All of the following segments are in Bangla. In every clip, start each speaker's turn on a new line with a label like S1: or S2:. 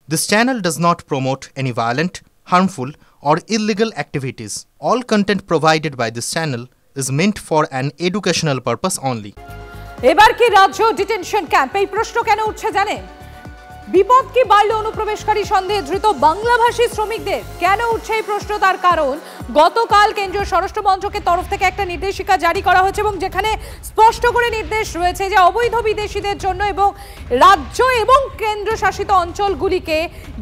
S1: This channel does not promote any violent, harmful, or illegal activities. All content provided by this channel is meant for an educational purpose only.
S2: এবার কি রাজ্য ডিটেনশন ক্যাম্প? এই প্রশ্ন কেন উঠছে জানেন? বিপদ কি বাড়ল অনুপ্রবেশকারী সন্দেহে ধৃত বাংলাভাষী শ্রমিকদের? কেন উঠছে এই প্রশ্ন? তার কারণ গতকাল কেন্দ্রীয় স্বরাষ্ট্র মন্ত্রকের তরফ থেকে একটা নির্দেশিকা জারি করা হয়েছে এবং যেখানে স্পষ্ট করে নির্দেশ রয়েছে যে অবৈধ বিদেশিদের জন্য এবং রাজ্য এবং কেন্দ্রশাসিত অঞ্চলগুলিকে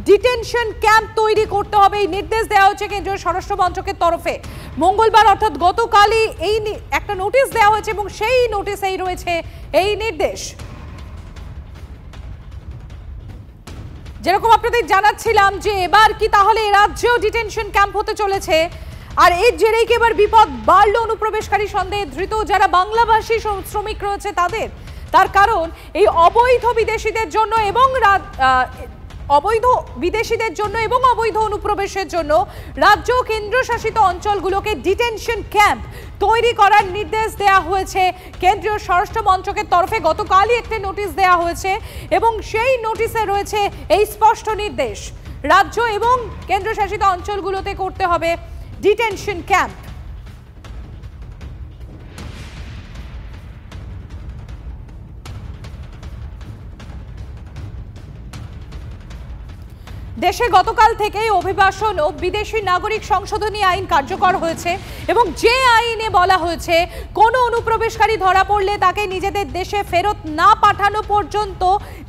S2: ডিটেনশন ক্যাম্প তৈরি করতে হবে। এই নির্দেশ দেওয়া হচ্ছে কেন্দ্রীয় স্বরাষ্ট্র মন্ত্রকের তরফে। মঙ্গলবার অর্থাৎ গতকালই এই একটা নোটিশ দেওয়া হয়েছে এবং সেই নোটিশেই রয়েছে এই নির্দেশ। যেরকম আপনাদের জানাচ্ছিলাম যে এবার কি তাহলে রাজ্যেও ডিটেনশন ক্যাম্প হতে চলেছে, আর এর জেরেই কি এবার বিপদ বাড়ল অনুপ্রবেশকারী সন্দেহে ধৃত যারা বাংলাভাষী শ্রমিক রয়েছে তাদের? তার কারণ এই অবৈধ বিদেশিদের জন্য এবং অবৈধ অনুপ্রবেশের জন্য রাজ্য কেন্দ্রশাসিত অঞ্চলগুলোকে ডিটেনশন ক্যাম্প তৈরি করার নির্দেশ দেওয়া হয়েছে কেন্দ্রীয় স্বরাষ্ট্র মন্ত্রকের তরফে। গতকালই একটি নোটিশ দেওয়া হয়েছে এবং সেই নোটিশে রয়েছে এই স্পষ্ট নির্দেশ, রাজ্য এবং কেন্দ্রশাসিত অঞ্চলগুলোতে করতে হবে ডিটেনশন ক্যাম্প। দেশে গতকাল থেকেই অভিবাসন ও বিদেশি নাগরিক সংশোধনী আইন কার্যকর হয়েছে এবং যে আইনে বলা হয়েছে কোনো অনুপ্রবেশকারী ধরা পড়লে তাকে নিজেদের দেশে ফেরত না পাঠানো পর্যন্ত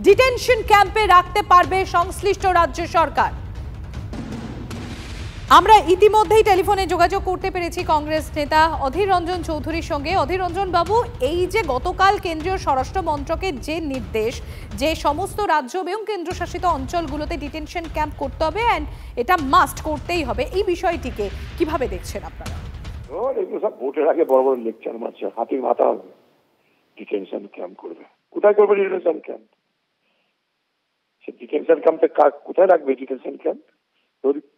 S2: ডিটেনশন ক্যাম্পে রাখতে পারবে সংশ্লিষ্ট রাজ্য সরকার। আমরা ইতিমধ্যেই টেলিফোনে যোগাযোগ করতে পেরেছি কংগ্রেস নেতা অধীর রঞ্জন চৌধুরীর সঙ্গে। অধীর রঞ্জন বাবু, এই যে গতকাল কেন্দ্রীয় স্বরাষ্ট্র মন্ত্রকের যে নির্দেশ যে সমস্ত রাজ্য এবং কেন্দ্রশাসিত অঞ্চলগুলোতে ডিটেনশন ক্যাম্প করতে হবে এন্ড এটা মাস্ট করতেই হবে, এই বিষয়টিকে কিভাবে দেখছেন আপনারা?
S3: এগুলো সব ভোটের আগে বড় বড় লেকচার মারছে, হাতির মাথা হবে। ডিটেনশন ক্যাম্প করবে, কোথায় করবে ডিটেনশন ক্যাম্প? সে ডিটেনশন ক্যাম্পে কোথায় রাখবে? ডিটেনশন ক্যাম্প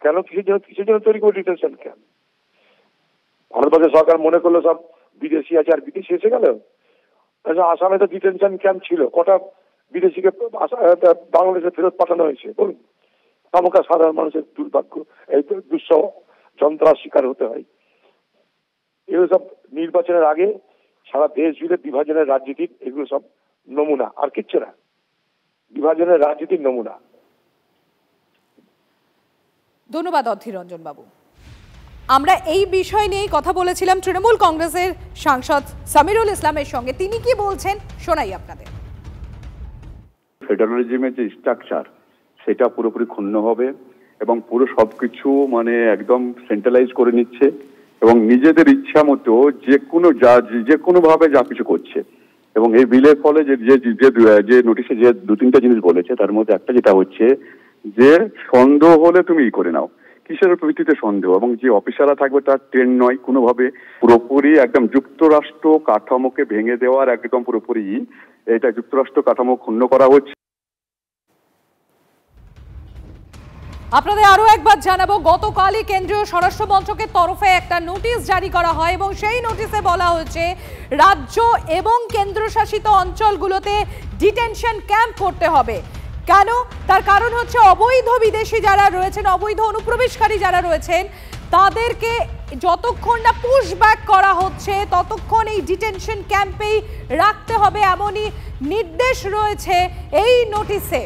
S3: কেন, কিসের জন্য তৈরি করবে ডিটেনশন ক্যাম্প? ভারতবর্ষের সরকার মনে করলো সব বিদেশি আছে আর বিদেশি এসে গেল। আসামে তো ডিটেনশন ক্যাম্প ছিল, কটা বিদেশিকে বাংলাদেশে ফেরত পাঠানো হয়েছে বলুন? খামোখা সাধারণ মানুষের দুর্ভাগ্য, এই দুঃসহ যন্ত্রণার শিকার হতে হয়। এগুলো সব নির্বাচনের আগে সারা দেশ জুড়ে বিভাজনের রাজনীতির এগুলো সব নমুনা, আর কিচ্ছু না। বিভাজনের রাজনীতির নমুনা।
S2: ধন্যবাদ অধীর রঞ্জন বাবু। আমরা এই বিষয় নিয়েই কথা বলেছিলাম তৃণমূল কংগ্রেসের সাংসদ সামিরুল ইসলামের সঙ্গে। তিনি কি বলছেন শোনাই আপনাদের।
S4: ফেডারালিজমের যে স্ট্রাকচার সেটা পুরোপুরি ক্ষুণ্ণ হবে এবং পুরো সবকিছু একদম সেন্ট্রালাইজ করে নিচ্ছে এবং নিজেদের ইচ্ছা মতো যে কোনো ভাবে যা কিছু করছে। এবং এই বিলের ফলে যে নোটিশে যে দু তিনটা জিনিস বলেছে তার মধ্যে একটা যেটা হচ্ছে যে সন্দেহ হলে তুমি করে নাও। কিসের ভিত্তিতে সন্দেহ? এবং যে অফিসাররা থাকবে তার ট্রেন নয় কোনোভাবে, পুরোপুরি একদম যুক্তরাষ্ট্র কাঠামোকে ভেঙে দেওয়ার একদম পুরোপুরি এটা যুক্তরাষ্ট্র কাঠামো ক্ষুণ্ণ করা হচ্ছে।
S2: আপনাদের আরো একবার জানাবো, গতকালই কেন্দ্রীয় স্বরাষ্ট্র মন্ত্রকের তরফে একটা নোটিশ জারি করা হয় এবং সেই নোটিশে বলা হয়েছে রাজ্য এবং কেন্দ্রশাসিত অঞ্চলগুলোতে ডিটেনশন ক্যাম্প করতে হবে। কেন? তার কারণ হচ্ছে অবৈধ বিদেশি যারা রয়েছেন, অবৈধ অনুপ্রবেশকারী যারা রয়েছেন তাদেরকে যতক্ষণ না পুশব্যাক করা হচ্ছে ততক্ষণ এই ডিটেনশন ক্যাম্পেই রাখতে হবে, এমনই নির্দেশ রয়েছে এই নোটিশে।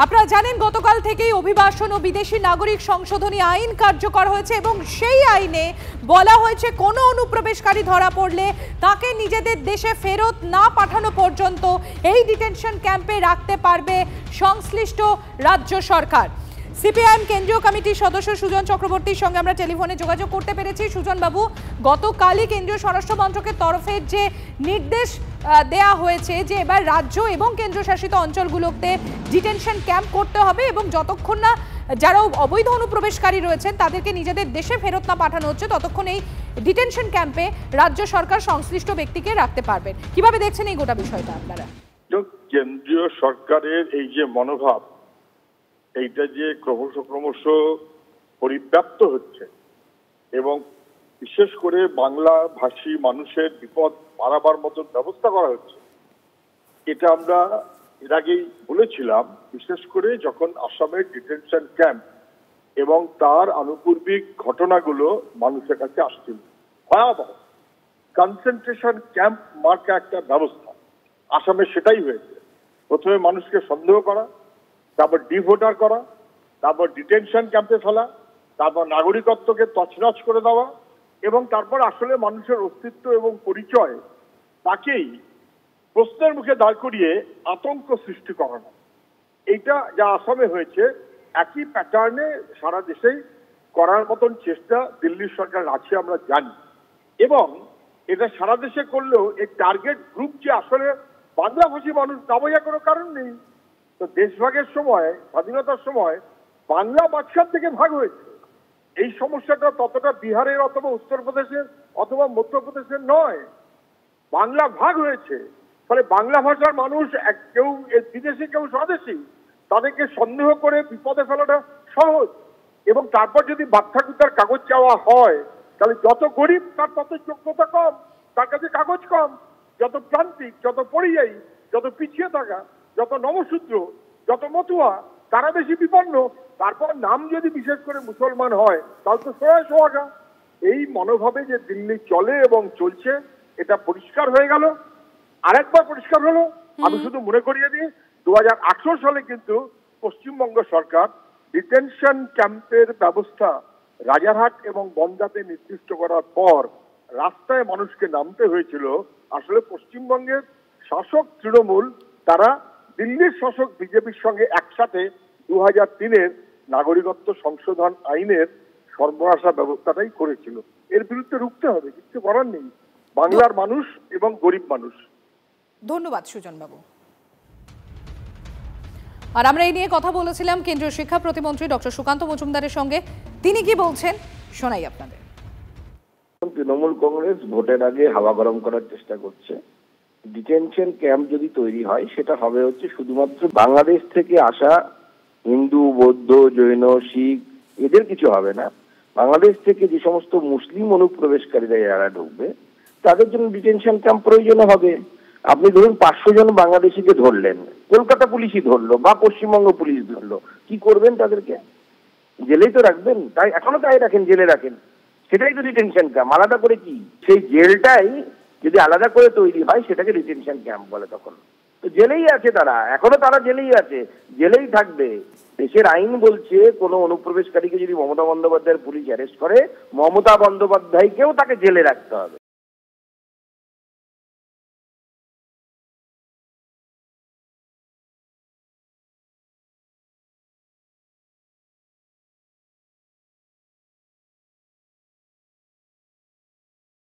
S2: আপনারা জানেন গতকাল থেকেই অভিবাসন ও বিদেশি নাগরিক সংশোধনী আইন কার্যকর হয়েছে এবং সেই আইনে বলা হয়েছে কোনো অনুপ্রবেশকারী ধরা পড়লে তাকে নিজেদের দেশে ফেরত না পাঠানো পর্যন্ত এই ডিটেনশন ক্যাম্পে রাখতে পারবে সংশ্লিষ্ট রাজ্য সরকার। সিপিআইএম কেন্দ্রীয় কমিটির সদস্য সুজন চক্রবর্তীর সঙ্গে আমরা টেলিফোনে যোগাযোগ করতে পেরেছি। সুজন বাবু, গতকালই কেন্দ্রীয় স্বরাষ্ট্র মন্ত্রকের তরফে যে নির্দেশ দেয়া হয়েছে যে এবার রাজ্য এবং কেন্দ্রশাসিত অঞ্চলগুলোতে ডিটেনশন ক্যাম্প করতে হবে এবং যতক্ষণ না যারা অবৈধ অনুপ্রবেশকারী রয়েছেন তাদেরকে নিজেদের দেশে ফেরত না পাঠানো হচ্ছে ততক্ষণ এই ডিটেনশন ক্যাম্পে রাজ্য সরকার সংশ্লিষ্ট ব্যক্তিকে রাখতে পারবেন। কিভাবে দেখছেন এই গোটা বিষয়টা আপনারা?
S3: কেন্দ্রীয় সরকারের এই যে মনোভাব, এইটা যে ক্রমশ পরিব্যাপ্ত হচ্ছে এবং বিশেষ করে বাংলা ভাষী মানুষের বিপদ বাড়াবার মতো ব্যবস্থা করা হচ্ছে, এটা আমরা এর আগেই বলেছিলাম, বিশেষ করে যখন আসামের ডিটেনশন ক্যাম্প এবং তার আনুপূর্বিক ঘটনাগুলো মানুষের কাছে আসছিল, ভয়াবহ কনসেন্ট্রেশন ক্যাম্প মার্কা একটা ব্যবস্থা আসামে সেটাই হয়েছে। প্রথমে মানুষকে সন্দেহ করা, তারপর ডিভোটার করা, তারপর ডিটেনশন ক্যাম্পে ফেলা, তারপর নাগরিকত্বকে তছনছ করে দেওয়া, এবং তারপর আসলে মানুষের অস্তিত্ব এবং পরিচয় তাকেই প্রশ্নের মুখে দাঁড় করিয়ে আতঙ্ক সৃষ্টি করানো। এইটা যা আসামে হয়েছে একই প্যাটার্নে সারা দেশেই করার মতন চেষ্টা দিল্লির সরকার আছে আমরা জানি, এবং এটা সারা দেশে করলেও এই টার্গেট গ্রুপ যে আসলে বাংলাভাষী মানুষ না বোঝার কোনো কারণ নেই। তো দেশভাগের সময়, স্বাধীনতার সময় বাংলা বাদশার থেকে ভাগ হয়েছে। এই সমস্যাটা ততটা বিহারের অথবা উত্তরপ্রদেশের অথবা মধ্যপ্রদেশের নয়, বাংলা ভাগ হয়েছে। ফলে বাংলা ভাষার মানুষ কেউ বিদেশি কেউ স্বদেশী, তাদেরকে সন্দেহ করে বিপদে ফেলাটা সহজ। এবং তারপর যদি বার্থাকুতার কাগজ চাওয়া হয়, তাহলে যত গরিব তার তত যোগ্যতা কম, তার কাছে কাগজ কম। যত প্রান্তিক, যত পরিযায়ী, যত পিছিয়ে থাকা, যত নমশূদ্র, যত মতুয়া, তারা বেশি বিপন্ন। তারপর নাম যদি বিশেষ করে মুসলমান হয়, তাহলে তো সোহাগা। এই মনোভাবে যে দিল্লি চলে এবং চলছে, এটা পরিষ্কার হয়ে গেল। আরেকবার পরিষ্কার হলো, আমি শুধু মনে করিয়ে দিই, 2018 সালে কিন্তু পশ্চিমবঙ্গ সরকার ডিটেনশন ক্যাম্পের ব্যবস্থা রাজারহাট এবং বনগাঁতে নির্দিষ্ট করার পর রাস্তায় মানুষকে নামতে হয়েছিল। আসলে পশ্চিমবঙ্গের শাসক তৃণমূল, তারা দিল্লির শাসক বিজেপির সঙ্গে একসাথে 2003-এর নাগরিকত্ব সংশোধন আইনের সর্বনাশা ব্যবস্থাটাই করেছিল। এর বিরুদ্ধে রুখতে হবে, কিছু করার নেই। বাংলার মানুষ এবং গরিব মানুষ।
S2: ধন্যবাদ সুজন বাবু। আর আমরা এই নিয়ে কথা বলেছিলাম কেন্দ্রীয় শিক্ষা প্রতিমন্ত্রী ডক্টর সুকান্ত মজুমদারের সঙ্গে। তিনি কি বলছেন শোনাই আপনাদের।
S5: তৃণমূল কংগ্রেস ভোটের আগে হাওয়া গরম করার চেষ্টা করছে। ডিটেনশন ক্যাম্প যদি তৈরি হয়, সেটা হবে হচ্ছে শুধুমাত্র বাংলাদেশ থেকে আসা হিন্দু, বৌদ্ধ, জৈন, শিখ, এদের কিছু হবে না। বাংলাদেশ থেকে যে সমস্ত মুসলিম অনুপ্রবেশকারীরা যারা ঢুকবে, তাদের জন্য ডিটেনশন ক্যাম্প প্রয়োজন হবে। আপনি ধরুন 500 জন বাংলাদেশিকে ধরলেন, কলকাতা পুলিশই ধরলো বা পশ্চিমবঙ্গ পুলিশ ধরলো, কি করবেন তাদেরকে? জেলেই তো রাখবেন। তাই এখনো তাই রাখেন, জেলে রাখেন। সেটাই তো ডিটেনশন ক্যাম্প। আলাদা করে কি? সেই জেলটাই যদি আলাদা করে তৈরি হয়, সেটাকে ডিটেনশন ক্যাম্প বলে। তখন তো জেলেই আছে তারা, এখনো তারা জেলেই আছে, জেলেই থাকবে। দেশের আইন বলছে কোনো অনুপ্রবেশকারীকে যদি মমতা বন্দ্যোপাধ্যায়ের পুলিশ অ্যারেস্ট করে, মমতা বন্দ্যোপাধ্যায়কেও তাকে জেলে রাখতে হবে।